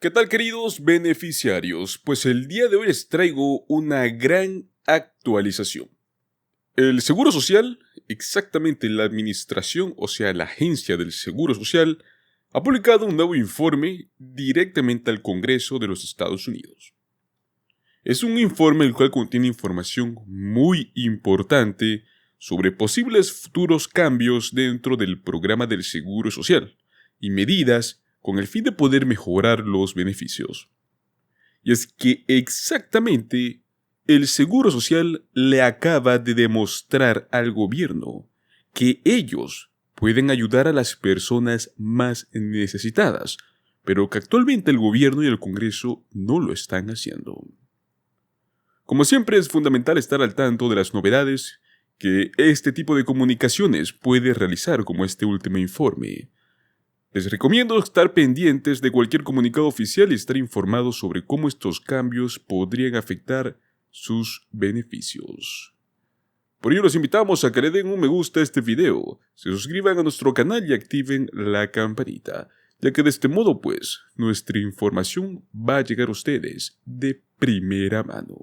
¿Qué tal, queridos beneficiarios? Pues el día de hoy les traigo una gran actualización. El Seguro Social, exactamente la administración, o sea, la agencia del Seguro Social, ha publicado un nuevo informe directamente al Congreso de los Estados Unidos. Es un informe el cual contiene información muy importante sobre posibles futuros cambios dentro del programa del Seguro Social y medidas con el fin de poder mejorar los beneficios. Y es que exactamente el Seguro Social le acaba de demostrar al gobierno que ellos pueden ayudar a las personas más necesitadas, pero que actualmente el gobierno y el Congreso no lo están haciendo. Como siempre, es fundamental estar al tanto de las novedades que este tipo de comunicaciones puede realizar, como este último informe. Les recomiendo estar pendientes de cualquier comunicado oficial y estar informados sobre cómo estos cambios podrían afectar sus beneficios. Por ello los invitamos a que le den un me gusta a este video, se suscriban a nuestro canal y activen la campanita, ya que de este modo pues nuestra información va a llegar a ustedes de primera mano.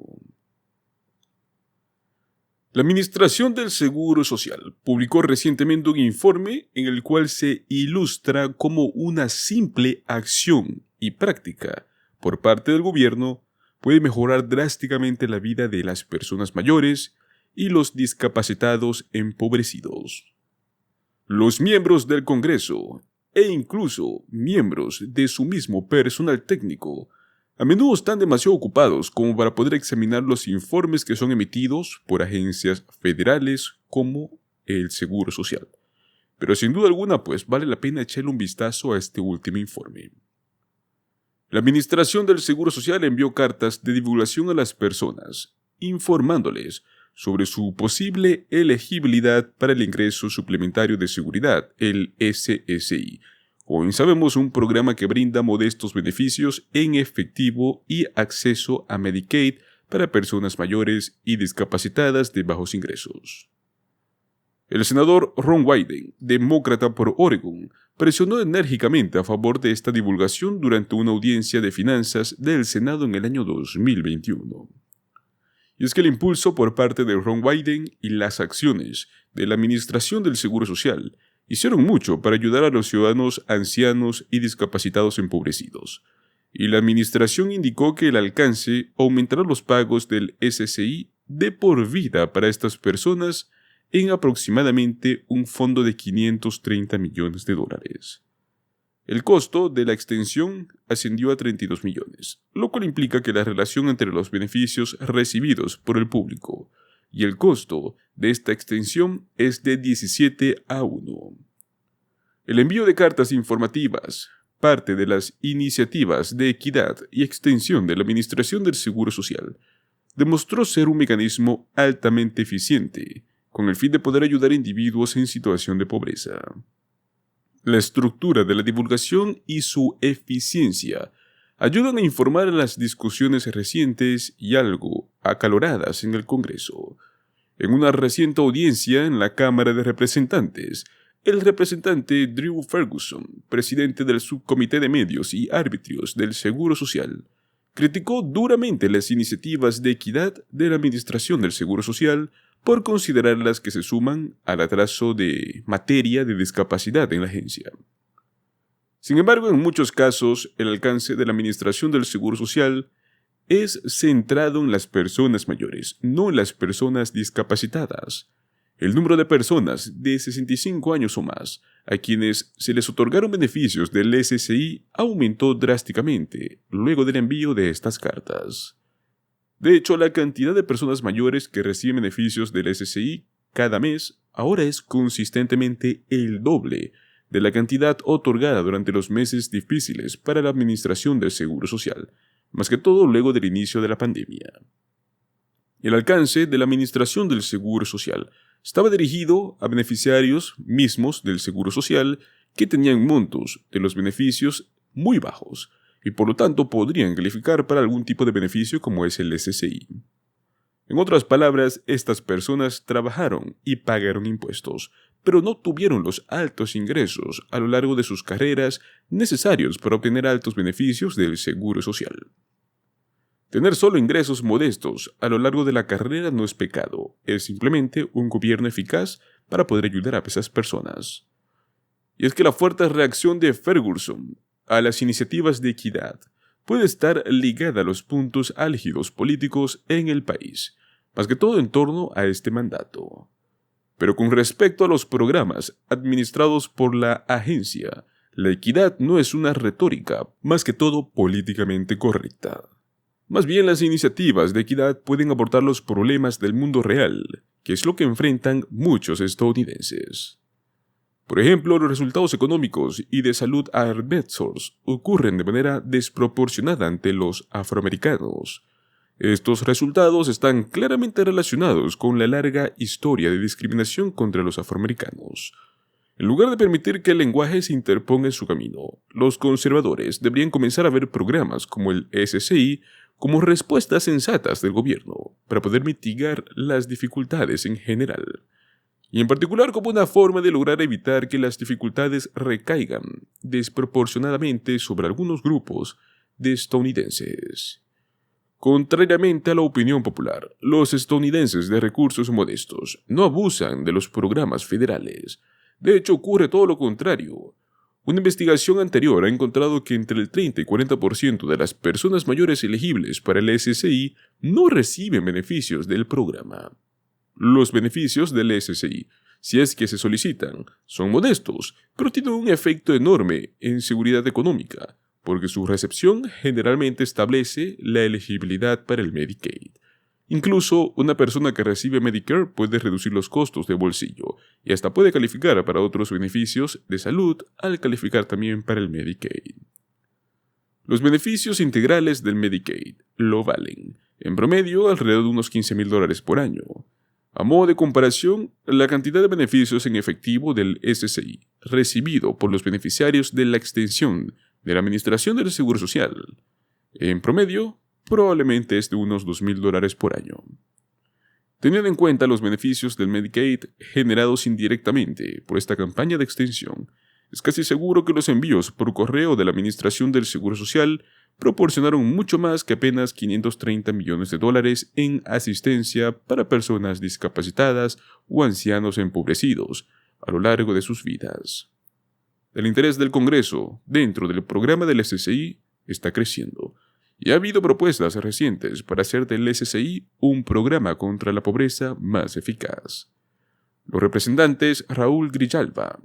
La Administración del Seguro Social publicó recientemente un informe en el cual se ilustra cómo una simple acción y práctica por parte del gobierno puede mejorar drásticamente la vida de las personas mayores y los discapacitados empobrecidos. Los miembros del Congreso e incluso miembros de su mismo personal técnico a menudo están demasiado ocupados como para poder examinar los informes que son emitidos por agencias federales como el Seguro Social. Pero sin duda alguna, pues vale la pena echarle un vistazo a este último informe. La Administración del Seguro Social envió cartas de divulgación a las personas, informándoles sobre su posible elegibilidad para el ingreso suplementario de seguridad, el SSI. Como bien sabemos, un programa que brinda modestos beneficios en efectivo y acceso a Medicaid para personas mayores y discapacitadas de bajos ingresos. El senador Ron Wyden, demócrata por Oregon, presionó enérgicamente a favor de esta divulgación durante una audiencia de finanzas del Senado en el año 2021. Y es que el impulso por parte de Ron Wyden y las acciones de la Administración del Seguro Social hicieron mucho para ayudar a los ciudadanos ancianos y discapacitados empobrecidos, y la administración indicó que el alcance aumentará los pagos del SSI de por vida para estas personas en aproximadamente un fondo de $530 millones. El costo de la extensión ascendió a 32 millones, lo cual implica que la relación entre los beneficios recibidos por el público y el costo de esta extensión es de 17:1. El envío de cartas informativas, parte de las iniciativas de equidad y extensión de la Administración del Seguro Social, demostró ser un mecanismo altamente eficiente, con el fin de poder ayudar a individuos en situación de pobreza. La estructura de la divulgación y su eficiencia ayudan a informar a las discusiones recientes y algo acaloradas en el Congreso. En una reciente audiencia en la Cámara de Representantes, el representante Drew Ferguson, presidente del Subcomité de Medios y Arbitrios del Seguro Social, criticó duramente las iniciativas de equidad de la Administración del Seguro Social por considerarlas que se suman al atraso de materia de discapacidad en la agencia. Sin embargo, en muchos casos, el alcance de la Administración del Seguro Social es centrado en las personas mayores, no en las personas discapacitadas. El número de personas de 65 años o más a quienes se les otorgaron beneficios del SSI aumentó drásticamente luego del envío de estas cartas. De hecho, la cantidad de personas mayores que reciben beneficios del SSI cada mes ahora es consistentemente el doble de la cantidad otorgada durante los meses difíciles para la Administración del Seguro Social, más que todo luego del inicio de la pandemia. El alcance de la Administración del Seguro Social estaba dirigido a beneficiarios mismos del Seguro Social que tenían montos de los beneficios muy bajos y por lo tanto podrían calificar para algún tipo de beneficio como es el SSI. En otras palabras, estas personas trabajaron y pagaron impuestos, pero no tuvieron los altos ingresos a lo largo de sus carreras necesarios para obtener altos beneficios del seguro social. Tener solo ingresos modestos a lo largo de la carrera no es pecado, es simplemente un gobierno eficaz para poder ayudar a esas personas. Y es que la fuerte reacción de Ferguson a las iniciativas de equidad puede estar ligada a los puntos álgidos políticos en el país, más que todo en torno a este mandato. Pero con respecto a los programas administrados por la agencia, la equidad no es una retórica, más que todo políticamente correcta. Más bien, las iniciativas de equidad pueden abordar los problemas del mundo real, que es lo que enfrentan muchos estadounidenses. Por ejemplo, los resultados económicos y de salud adversos ocurren de manera desproporcionada ante los afroamericanos. Estos resultados están claramente relacionados con la larga historia de discriminación contra los afroamericanos. En lugar de permitir que el lenguaje se interponga en su camino, los conservadores deberían comenzar a ver programas como el SSI como respuestas sensatas del gobierno para poder mitigar las dificultades en general, y en particular como una forma de lograr evitar que las dificultades recaigan desproporcionadamente sobre algunos grupos de estadounidenses. Contrariamente a la opinión popular, los estadounidenses de recursos modestos no abusan de los programas federales. De hecho, ocurre todo lo contrario. Una investigación anterior ha encontrado que entre el 30 y 40% de las personas mayores elegibles para el SSI no reciben beneficios del programa. Los beneficios del SSI, si es que se solicitan, son modestos, pero tienen un efecto enorme en seguridad económica, porque su recepción generalmente establece la elegibilidad para el Medicaid. Incluso una persona que recibe Medicare puede reducir los costos de bolsillo y hasta puede calificar para otros beneficios de salud al calificar también para el Medicaid. Los beneficios integrales del Medicaid lo valen, en promedio, alrededor de unos $15,000 por año. A modo de comparación, la cantidad de beneficios en efectivo del SSI recibido por los beneficiarios de la extensión de la Administración del Seguro Social, en promedio, probablemente es de unos $2,000 por año. Teniendo en cuenta los beneficios del Medicaid generados indirectamente por esta campaña de extensión, es casi seguro que los envíos por correo de la Administración del Seguro Social proporcionaron mucho más que apenas $530 millones en asistencia para personas discapacitadas o ancianos empobrecidos a lo largo de sus vidas. El interés del Congreso dentro del programa del SSI está creciendo, y ha habido propuestas recientes para hacer del SSI un programa contra la pobreza más eficaz. Los representantes Raúl Grijalva,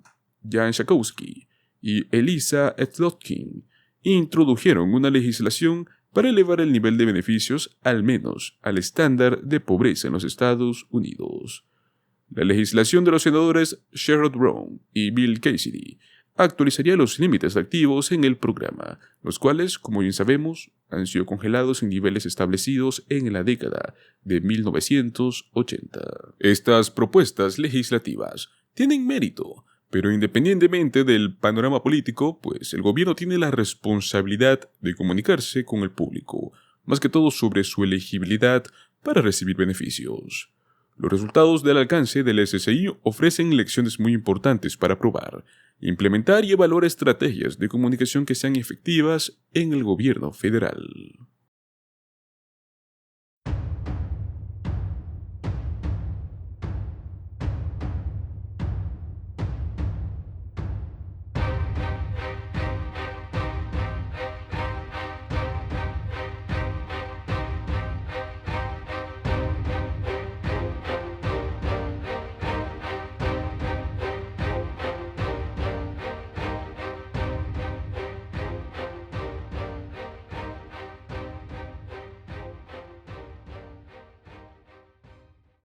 Jan Schakowsky y Elisa Slotkin introdujeron una legislación para elevar el nivel de beneficios al menos al estándar de pobreza en los Estados Unidos. La legislación de los senadores Sherrod Brown y Bill Cassidy actualizaría los límites activos en el programa, los cuales, como bien sabemos, han sido congelados en niveles establecidos en la década de 1980. Estas propuestas legislativas tienen mérito, pero independientemente del panorama político, pues el gobierno tiene la responsabilidad de comunicarse con el público, más que todo sobre su elegibilidad para recibir beneficios. Los resultados del alcance del SSI ofrecen lecciones muy importantes para probar, implementar y evaluar estrategias de comunicación que sean efectivas en el gobierno federal.